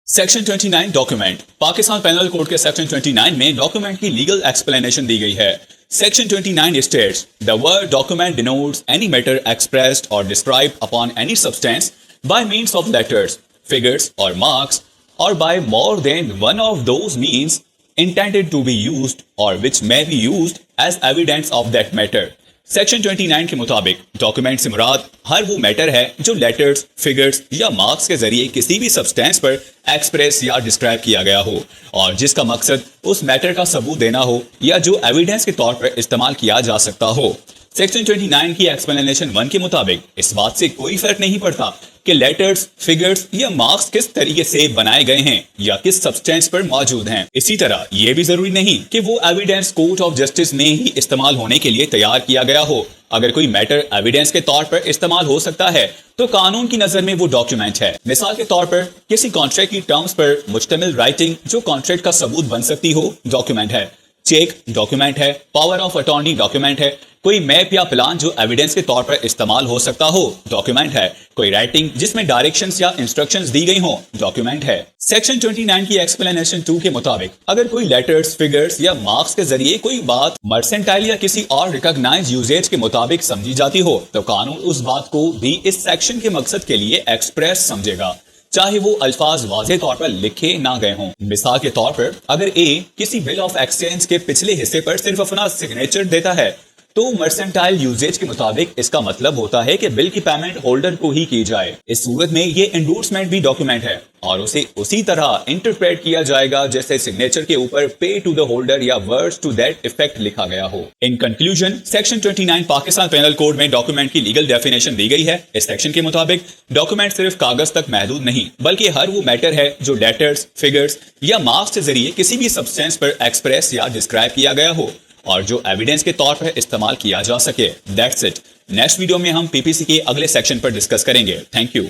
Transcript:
Section 29 document. Pakistan penal code के section 29 में document की लीगल एक्सप्लेनेशन दी गई है। Section 29 states the word document denotes any matter expressed or described upon any substance by means of letters, figures or marks or by more than one of those means intended to be used or which may be used as evidence of that matter। Section 29 के मुताबिक document से मुराद हर वो matter है जो letters, figures या marks के जरिए किसी भी सब्सटेंस पर एक्सप्रेस या डिस्क्राइब किया गया हो और जिसका मकसद उस मैटर का सबूत देना हो या जो एविडेंस के तौर पर इस्तेमाल किया जा सकता हो। सेक्शन 29 की एक्सप्लेनेशन 1 के मुताबिक इस बात से कोई फर्क नहीं पड़ता कि लेटर्स, फिगर्स या मार्क्स किस तरीके से बनाए गए हैं या किस सब्सटेंस पर मौजूद हैं। इसी तरह यह भी जरूरी नहीं कि वो एविडेंस कोर्ट ऑफ जस्टिस में ही इस्तेमाल होने के लिए तैयार किया गया हो। अगर कोई मैटर एविडेंस के तौर पर इस्तेमाल हो सकता है तो कानून की नजर में वो डॉक्यूमेंट है। मिसाल के तौर पर किसी कॉन्ट्रैक्ट की टर्म्स पर मुश्तमिल राइटिंग जो कॉन्ट्रैक्ट का सबूत बन सकती हो, डॉक्यूमेंट है। चेक डॉक्यूमेंट है। पावर ऑफ अटॉर्नी डॉक्यूमेंट है। कोई मैप या प्लान जो एविडेंस के तौर पर इस्तेमाल हो सकता हो, डॉक्यूमेंट है। कोई राइटिंग जिसमें डायरेक्शंस या इंस्ट्रक्शंस दी गई हो, डॉक्यूमेंट है। सेक्शन 29 की एक्सप्लेनेशन 2 के मुताबिक अगर कोई लेटर्स, फिगर्स या मार्क्स के जरिए कोई बात मर्सेंटाइल या किसी और रिकॉग्नाइज्ड यूजेज के मुताबिक समझी जाती हो तो कानून उस बात को भी इस सेक्शन के मकसद के लिए एक्सप्रेस समझेगा, चाहे वो अल्फाज वाज़ेह तौर पर लिखे ना गए हों। मिसाल के तौर पर अगर ए किसी बिल ऑफ एक्सचेंज के पिछले हिस्से पर सिर्फ अपना सिग्नेचर देता है तो मर्सेंटाइल यूजेज के मुताबिक इसका मतलब होता है कि बिल की पेमेंट होल्डर को ही की जाए। इस सूरत में ये एंडोर्समेंट भी डॉक्यूमेंट है और उसे उसी तरह इंटरप्रेट किया जाएगा जैसे सिग्नेचर के ऊपर पे टू द होल्डर या वर्ड्स टू दैट इफेक्ट लिखा गया हो। In conclusion, section 29 Pakistan penal code में डॉक्यूमेंट की लीगल डेफिनेशन दी गई है। इस सेक्शन के मुताबिक डॉक्यूमेंट सिर्फ कागज तक महदूद नहीं बल्कि हर वो मैटर है जो लेटर्स, फिगर्स या मार्क्स के जरिए किसी भी सब्सटेंस पर एक्सप्रेस या डिस्क्राइब किया गया हो और जो एविडेंस के तौर पर इस्तेमाल किया जा सके। That's it. नेक्स्ट वीडियो में हम पीपीसी के अगले सेक्शन पर डिस्कस करेंगे। Thank you.